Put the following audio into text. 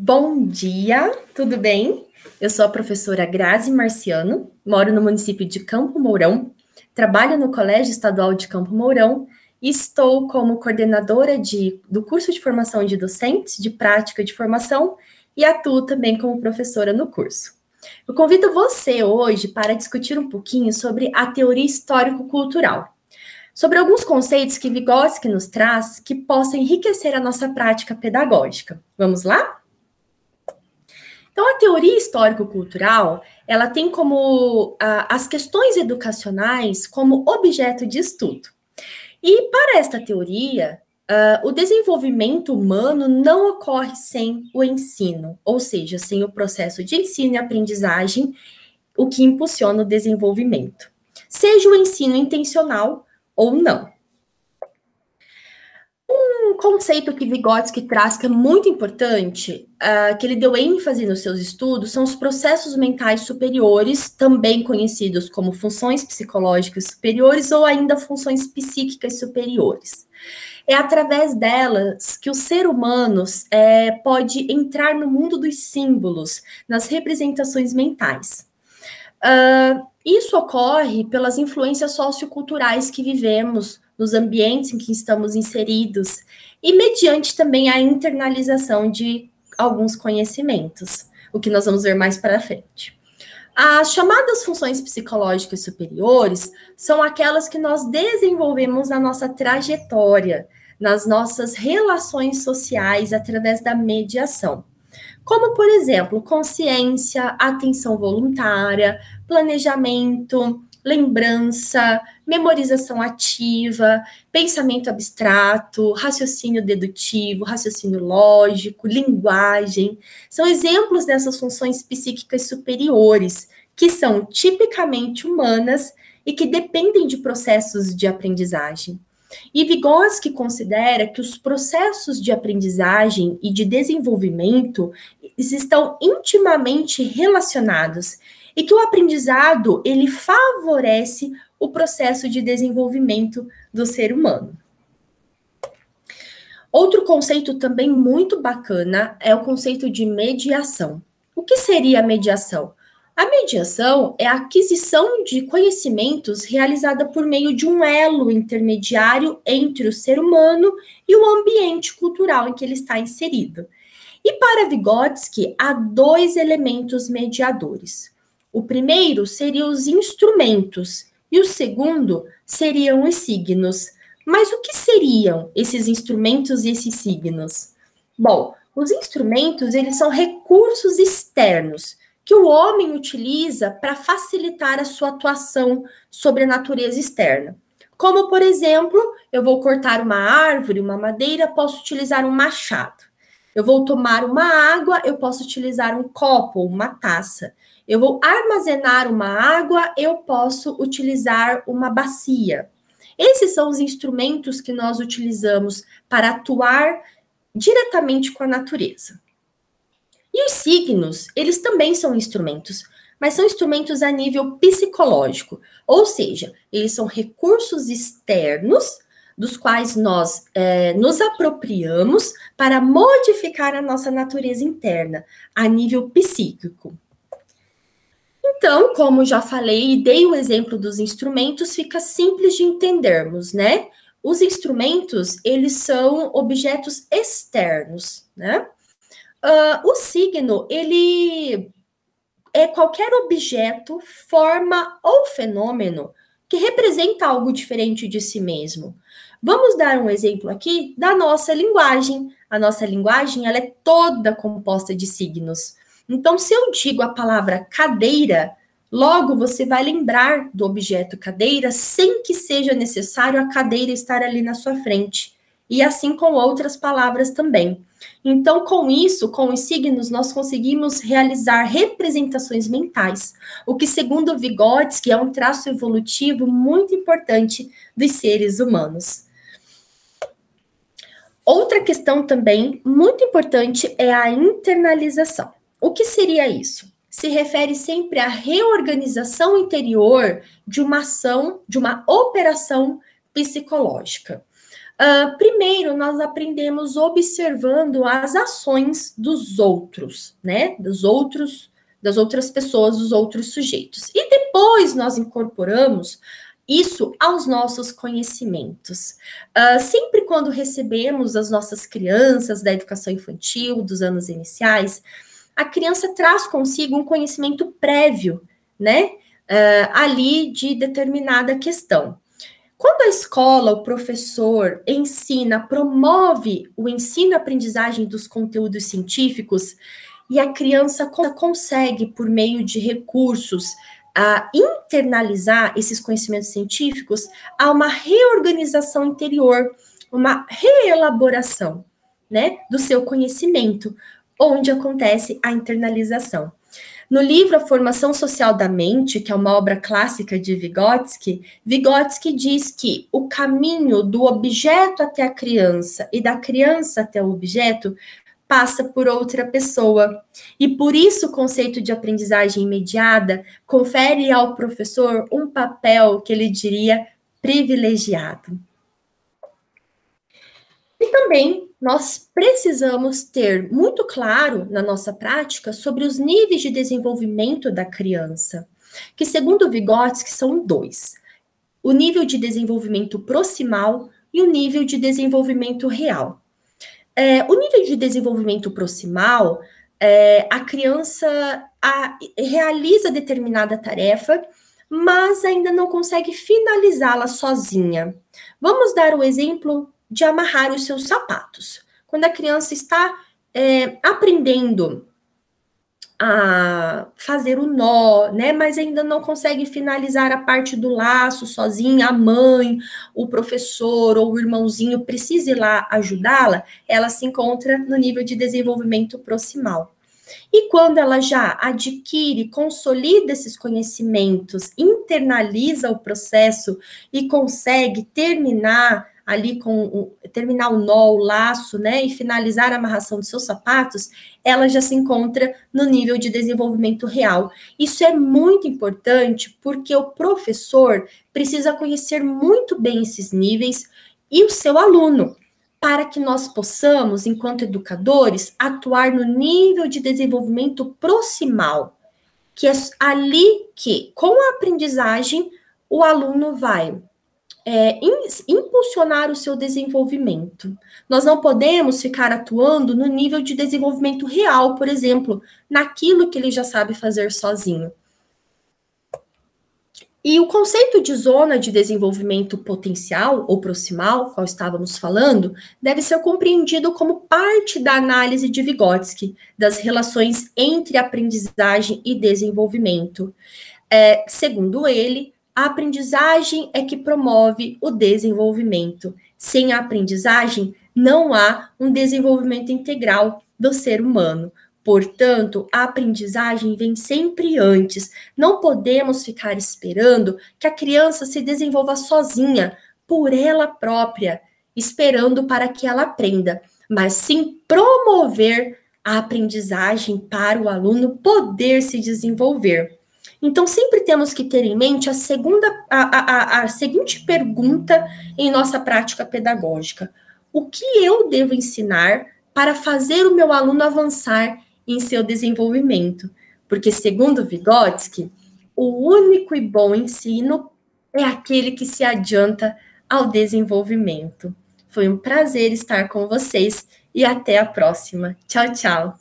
Bom dia, tudo bem? Eu sou a professora Grazi Marciano, moro no município de Campo Mourão, trabalho no Colégio Estadual de Campo Mourão e estou como coordenadora do curso de formação de docentes de prática de formação e atuo também como professora no curso. Eu convido você hoje para discutir um pouquinho sobre a teoria histórico-cultural, sobre alguns conceitos que Vygotsky nos traz que possam enriquecer a nossa prática pedagógica. Vamos lá? Então, a teoria histórico-cultural, ela tem como as questões educacionais como objeto de estudo. E para esta teoria, o desenvolvimento humano não ocorre sem o ensino, ou seja, sem o processo de ensino e aprendizagem, o que impulsiona o desenvolvimento, seja o ensino intencional ou não. Um conceito que Vygotsky traz que é muito importante, que ele deu ênfase nos seus estudos, são os processos mentais superiores, também conhecidos como funções psicológicas superiores ou ainda funções psíquicas superiores. É através delas que o ser humano pode entrar no mundo dos símbolos, nas representações mentais. Isso ocorre pelas influências socioculturais que vivemos, nos ambientes em que estamos inseridos, e mediante também a internalização de alguns conhecimentos, o que nós vamos ver mais para frente. As chamadas funções psicológicas superiores são aquelas que nós desenvolvemos na nossa trajetória, nas nossas relações sociais através da mediação. Como, por exemplo, consciência, atenção voluntária, planejamento, lembrança, memorização ativa, pensamento abstrato, raciocínio dedutivo, raciocínio lógico, linguagem. São exemplos dessas funções psíquicas superiores, que são tipicamente humanas e que dependem de processos de aprendizagem. E Vygotsky considera que os processos de aprendizagem e de desenvolvimento estão intimamente relacionados e que o aprendizado ele favorece o processo de desenvolvimento do ser humano. Outro conceito também muito bacana é o conceito de mediação. O que seria a mediação? A mediação é a aquisição de conhecimentos realizada por meio de um elo intermediário entre o ser humano e o ambiente cultural em que ele está inserido. E para Vygotsky, há dois elementos mediadores. O primeiro seriam os instrumentos e o segundo seriam os signos. Mas o que seriam esses instrumentos e esses signos? Bom, os instrumentos, eles são recursos externos que o homem utiliza para facilitar a sua atuação sobre a natureza externa. Como, por exemplo, eu vou cortar uma árvore, uma madeira, posso utilizar um machado. Eu vou tomar uma água, eu posso utilizar um copo, uma taça. Eu vou armazenar uma água, eu posso utilizar uma bacia. Esses são os instrumentos que nós utilizamos para atuar diretamente com a natureza. E os signos, eles também são instrumentos, mas são instrumentos a nível psicológico, ou seja, eles são recursos externos dos quais nós nos apropriamos para modificar a nossa natureza interna, a nível psíquico. Então, como já falei e dei o exemplo dos instrumentos, fica simples de entendermos, né? Os instrumentos, eles são objetos externos, né? O signo, ele é qualquer objeto, forma ou fenômeno que representa algo diferente de si mesmo. Vamos dar um exemplo aqui da nossa linguagem. A nossa linguagem, ela é toda composta de signos. Então, se eu digo a palavra cadeira, logo você vai lembrar do objeto cadeira sem que seja necessário a cadeira estar ali na sua frente. E assim com outras palavras também. Então, com isso, com os signos, nós conseguimos realizar representações mentais, o que, segundo Vygotsky, é um traço evolutivo muito importante dos seres humanos. Outra questão também muito importante é a internalização. O que seria isso? Se refere sempre à reorganização interior de uma ação, de uma operação psicológica. Primeiro, nós aprendemos observando as ações dos outros, né? Das outras pessoas, dos outros sujeitos. E depois nós incorporamos isso aos nossos conhecimentos. Sempre quando recebemos as nossas crianças da educação infantil, dos anos iniciais, a criança traz consigo um conhecimento prévio, né? Ali de determinada questão. Quando a escola, o professor ensina, promove o ensino e aprendizagem dos conteúdos científicos, e a criança consegue, por meio de recursos, internalizar esses conhecimentos científicos, há uma reorganização interior, uma reelaboração, né, do seu conhecimento, onde acontece a internalização. No livro A Formação Social da Mente, que é uma obra clássica de Vygotsky, Vygotsky diz que o caminho do objeto até a criança e da criança até o objeto passa por outra pessoa. E por isso o conceito de aprendizagem imediata confere ao professor um papel que ele diria privilegiado. E também nós precisamos ter muito claro na nossa prática sobre os níveis de desenvolvimento da criança, que segundo Vygotsky são dois: o nível de desenvolvimento proximal e o nível de desenvolvimento real. O nível de desenvolvimento proximal, a criança realiza determinada tarefa, mas ainda não consegue finalizá-la sozinha. Vamos dar o exemplo de amarrar os seus sapatos. Quando a criança está aprendendo a fazer o nó, né, mas ainda não consegue finalizar a parte do laço sozinha, a mãe, o professor ou o irmãozinho precisa ir lá ajudá-la, ela se encontra no nível de desenvolvimento proximal. E quando ela já adquire, consolida esses conhecimentos, internaliza o processo e consegue terminar terminar o nó, o laço, né, e finalizar a amarração dos seus sapatos, ela já se encontra no nível de desenvolvimento real. Isso é muito importante porque o professor precisa conhecer muito bem esses níveis e o seu aluno, para que nós possamos, enquanto educadores, atuar no nível de desenvolvimento proximal, que é ali que, com a aprendizagem, o aluno vai impulsionar o seu desenvolvimento. Nós não podemos ficar atuando no nível de desenvolvimento real, por exemplo, naquilo que ele já sabe fazer sozinho. E o conceito de zona de desenvolvimento potencial ou proximal, qual estávamos falando, deve ser compreendido como parte da análise de Vygotsky, das relações entre aprendizagem e desenvolvimento. Segundo ele, a aprendizagem é que promove o desenvolvimento. Sem a aprendizagem, não há um desenvolvimento integral do ser humano. Portanto, a aprendizagem vem sempre antes. Não podemos ficar esperando que a criança se desenvolva sozinha, por ela própria, esperando para que ela aprenda, mas sim promover a aprendizagem para o aluno poder se desenvolver. Então, sempre temos que ter em mente a seguinte pergunta em nossa prática pedagógica: o que eu devo ensinar para fazer o meu aluno avançar em seu desenvolvimento? Porque, segundo Vygotsky, o único e bom ensino é aquele que se adianta ao desenvolvimento. Foi um prazer estar com vocês e até a próxima. Tchau, tchau.